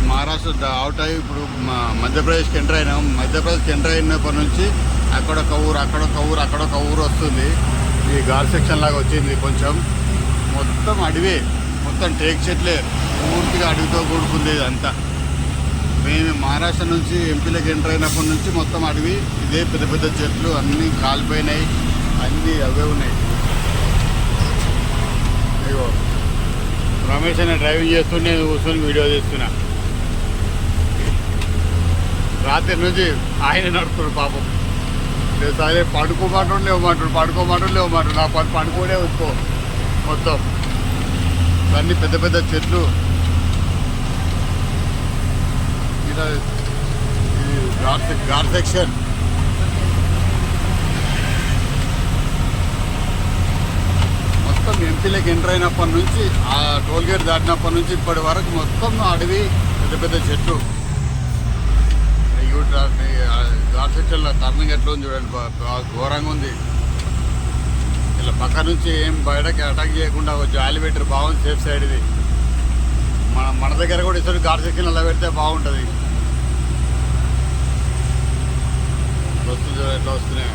Maharashtra out అయ్యి ఇప్పుడు మధ్యప్రదేశ్కి enter అయినాం. మధ్యప్రదేశ్కి ఎంటర్ అయినప్పటి నుంచి అక్కడొక ఊరు వస్తుంది. ఈ ఘాట్ సెక్షన్ లాగా వచ్చింది. కొంచెం మొత్తం అడవి, మొత్తం టేక్ చెట్లే, పూర్తిగా అడవితో కూడుకుంది ఇదంతా. మేము మహారాష్ట్ర నుంచి ఎంపీలోకి ఎంటర్ అయినప్పటి నుంచి మొత్తం అడవి, ఇదే పెద్ద పెద్ద చెట్లు అన్నీ కాలిపోయినాయి, అన్నీ అవే ఉన్నాయి. అయ్యో రమేష్ అనే డ్రైవింగ్ చేస్తూ నేను కూర్చొని వీడియో తీస్తున్నా. రాత్రి నుంచి ఆయన నడుపుతాడు పాపం. లేదు సరే పడుకోమంటాడు లేవమంటాడు. నా పడుకోనే వచ్చుకో. మొత్తం అన్నీ పెద్ద పెద్ద చెట్లు. ఇలా ఇది ఘాట్ సెక్షన్. మొత్తం ఎంపీలోకి ఎంటర్ అయినప్పటి నుంచి, ఆ టోల్ గేట్ దాటినప్పటి నుంచి ఇప్పటి వరకు మొత్తం అడవి, పెద్ద పెద్ద చెట్లు. ఘాట్ సెక్షన్లో టర్నింగ్ ఎట్లా ఉంది చూడండి, ఘోరంగా ఉంది. ఇలా పక్క నుంచి ఏం బయటకి అటాక్ చేయకుండా ఒక జాలి పెట్టారు, బాగుంది. సేఫ్ సైడ్ ఇది. మన దగ్గర కూడా ఇస్తారు ఘాట్ సెక్షన్ అలా పెడితే బాగుంటుంది. వస్తుంది ఎట్లా వస్తున్నాయి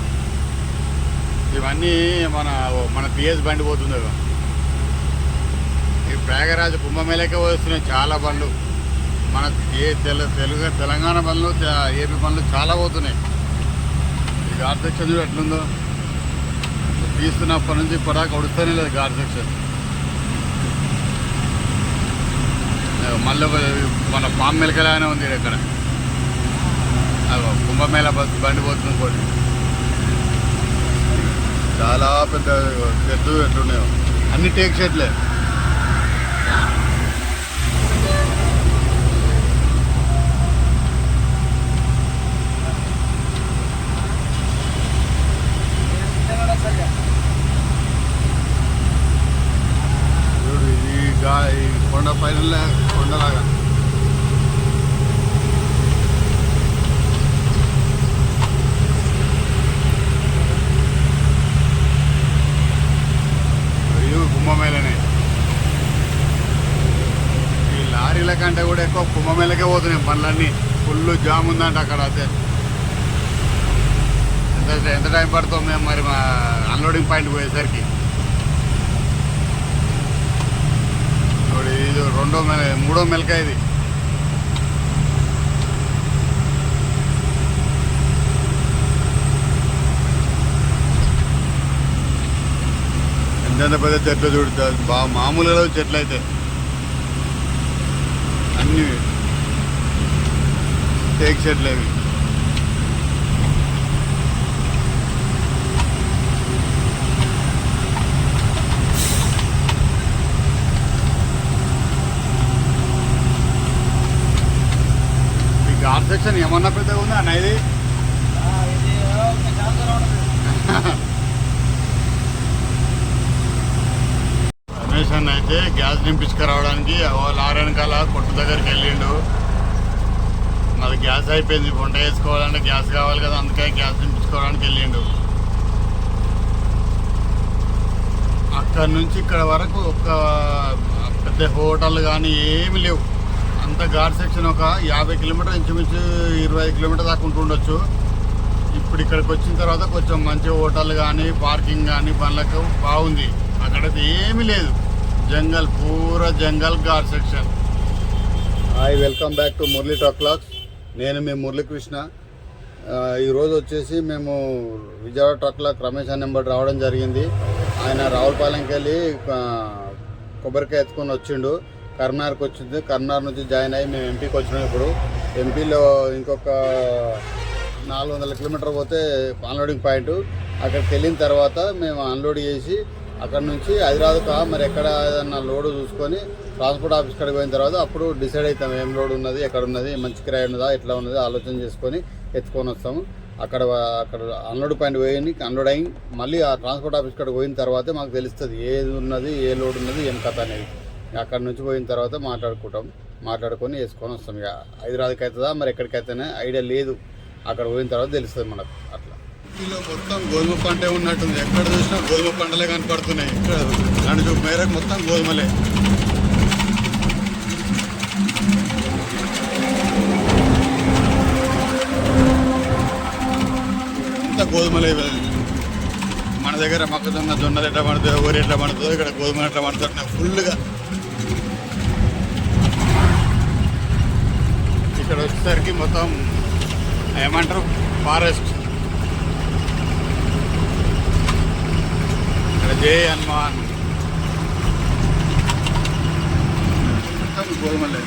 ఇవన్నీ. మన పిఎస్ బండి పోతుంది కదా, ఈ ప్రయాగరాజ్ కుంభమేళకే వస్తున్నాయి చాలా బండ్లు. మన తెలంగాణ బండ్లు, ఏపీ బండ్లు చాలా పోతున్నాయి. ఈ ఘాట్ సెక్షన్ చూడు ఎట్లుందో. తీస్తున్నప్పటి నుంచి ఇప్పటిదాకా ఉడుస్తూనే లేదు ఘాట్ సెక్షన్. మళ్ళీ మన పామ్మెలకలానే ఉంది ఇక్కడ. కుంభమేళ బస్సు బండి పోతుంది కూడా. చాలా పెద్ద చెట్లు ఎట్లున్నాయో, అన్ని టేక్ చెట్లే. ఈ కొండ పైన కొండలాగా కుంభమేళనే. ఈ లారీల కంటే కూడా ఎక్కువ కుంభమేళకే పోతున్నాయి బండ్లన్నీ. ఫుల్ జామ్ ఉందంట అక్కడ. అయితే ఎంత టైం పడుతుంది మేము మరి మా అన్లోడింగ్ పాయింట్ పోయేసరికి. ఇది మూడో మెలక ఇది. ఎంత పెద్ద చెట్లు చూడుతుంది, బాగా మామూలుగా చెట్లు అయితే అన్ని టేక్ చెట్లు అవి. ఘాట్ సెక్షన్ ఏమన్నా పెద్దగా ఉందా అన్న ఇది? రమేష్ అన్న అయితే గ్యాస్ నింపించుకురావడానికి లారీ వెనకాల కొట్టు దగ్గరికి వెళ్ళిండు. మాది గ్యాస్ అయిపోయింది, వంట వేసుకోవాలంటే గ్యాస్ కావాలి కదా, అందుకని గ్యాస్ నింపించుకోవడానికి వెళ్ళిండు. అక్కడి నుంచి ఇక్కడ వరకు ఒక పెద్ద హోటల్ కానీ ఏమి లేవు. అంత ఘాట్ సెక్షన్ ఒక 50 కిలోమీటర్, ఇంచుమించు 25 కిలోమీటర్ దాకా ఉంటుండొచ్చు. ఇప్పుడు ఇక్కడికి వచ్చిన తర్వాత కొంచెం మంచి హోటల్ కానీ పార్కింగ్ కానీ బండ్లకు బాగుంది. అక్కడైతే ఏమీ లేదు, జంగల్, పూరా జంగల్ ghat section. Hi, welcome back to Murali talk vlogs. నేను మీ మురళీకృష్ణ. ఈరోజు వచ్చేసి మేము విజయవాడ ట్రక్ లాక్ రమేష్ అనే నెంబర్ రావడం జరిగింది. ఆయన రావులపాలెంకి వెళ్ళి కొబ్బరికాయ ఎత్తుకొని వచ్చిండు. కరీంనగర్కి వచ్చింది. కరీంనగర్ నుంచి జాయిన్ అయ్యి మేము ఎంపీకి వచ్చినాం. ఇప్పుడు ఎంపీలో ఇంకొక 400 కిలోమీటర్ పోతే అన్లోడింగ్ పాయింట్. అక్కడికి వెళ్ళిన తర్వాత మేము అన్లోడ్ చేసి అక్కడ నుంచి హైదరాబాద్కి మరి ఎక్కడ ఏదన్నా లోడు చూసుకొని ట్రాన్స్పోర్ట్ ఆఫీస్ కాడికి పోయిన తర్వాత అప్పుడు డిసైడ్ అవుతాం ఏం లోడ్ ఉన్నది, ఎక్కడ ఉన్నది, మంచి కిరాయి ఉన్నదా, ఎట్లా ఉన్నది ఆలోచన చేసుకొని ఎత్తుకొని వస్తాము. అక్కడ అన్లోడ్ పాయింట్ పోయి అన్లోడ్ అయ్యి మళ్ళీ ఆ ట్రాన్స్పోర్ట్ ఆఫీస్ కాడికి పోయిన తర్వాతే మాకు తెలుస్తుంది ఏది ఉన్నది, ఏ లోడ్ ఉన్నది, ఏం కథ అనేది. అక్కడ నుంచి పోయిన తర్వాత మాట్లాడుకొని వేసుకొని వస్తాం. ఇక హైదరాబాద్కి అవుతుందా మరి ఎక్కడికైతేనే ఐడియా లేదు. అక్కడ పోయిన తర్వాత తెలుస్తుంది మనకు. అట్లా కిలో మొత్తం గోధుమ పంటే ఉన్నట్టుంది. ఎక్కడ చూసినా గోధుమ పంటలే కనపడుతున్నాయి. ఇక్కడ నడుచు మేరకు మొత్తం గోధుమలే. గోధుమలు మన దగ్గర మొక్కజొన్న జొన్నలు ఎట్లా పడుతుందో ఊరి ఎట్లా పడుతుందో ఇక్కడ గోధుమలు ఎట్లా పడుతుంటే ఫుల్గా. ఇక్కడ వచ్చేసరికి మొత్తం ఏమంటారు ఫారెస్ట్. ఇక్కడ జై హనుమాన్ మొత్తం గోధుమలే.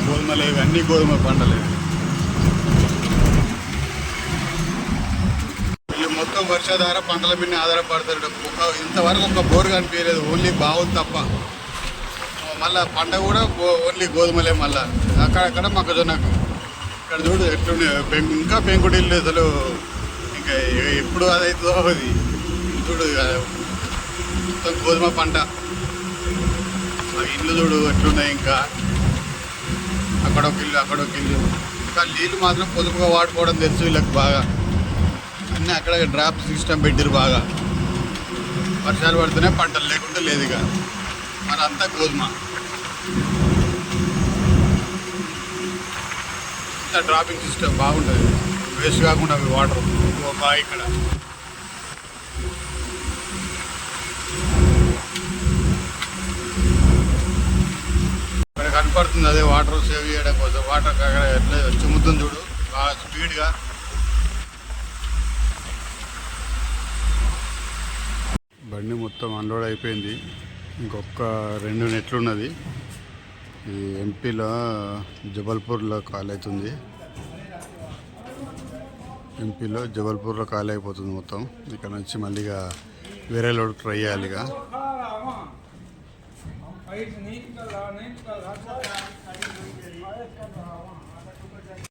గోధుమలే అన్ని గోధుమ పంటలే. వీళ్ళు మొత్తం వర్షాధార పంటల మీద ఆధారపడతారు. ఇంతవరకు ఒక బోర్ కనిపించలేదు, ఓన్లీ బావులు తప్ప. మళ్ళీ పంట కూడా ఓన్లీ గోధుమలే. మళ్ళీ అక్కడక్కడ మొక్కజొన్నకు. ఇక్కడ చూడు ఎట్లుండే ఇంకా పెంకుటిల్లు అసలు ఇంకా ఎప్పుడు అదవుతుందో అది చూడు. మొత్తం గోధుమ పంట. ఇల్లు చూడు ఎట్లున్నాయి. ఇంకా అక్కడొక ఇల్లు. ఇంకా నీళ్ళు మాత్రం పొదుపుగా వాడుకోవడం తెలుసు వీళ్ళకి బాగా. అన్నీ అక్కడ డ్రాప్ సిస్టమ్ పెట్టిరు బాగా. వర్షాలు పడితేనే పంటలు, లేకుంటే లేదు. ఇక మరి అంతా గోధుమ. ఇంత డ్రాపింగ్ సిస్టమ్ బాగుంటుంది, వేస్ట్ కాకుండా వాటర్ బాగా. ఇక్కడ కనపడుతుంది అదే వాటర్ సేవ్ చేయడం కోసం. వాటర్ ఎట్లా చిమ్ముతుంది చూడు బాగా స్పీడ్గా. బండి మొత్తం అన్లోడ్ అయిపోయింది. ఇంకొక 2 నెట్లు ఉన్నది. ఈ ఎంపీలో జబల్పూర్లో కాల్ అవుతుంది. ఎంపీలో జబల్పూర్లో కాల్ అయిపోతుంది మొత్తం. ఇక్కడ నుంచి మళ్ళీగా వేరే లోడ్ ట్రై చేయాలి. ఇక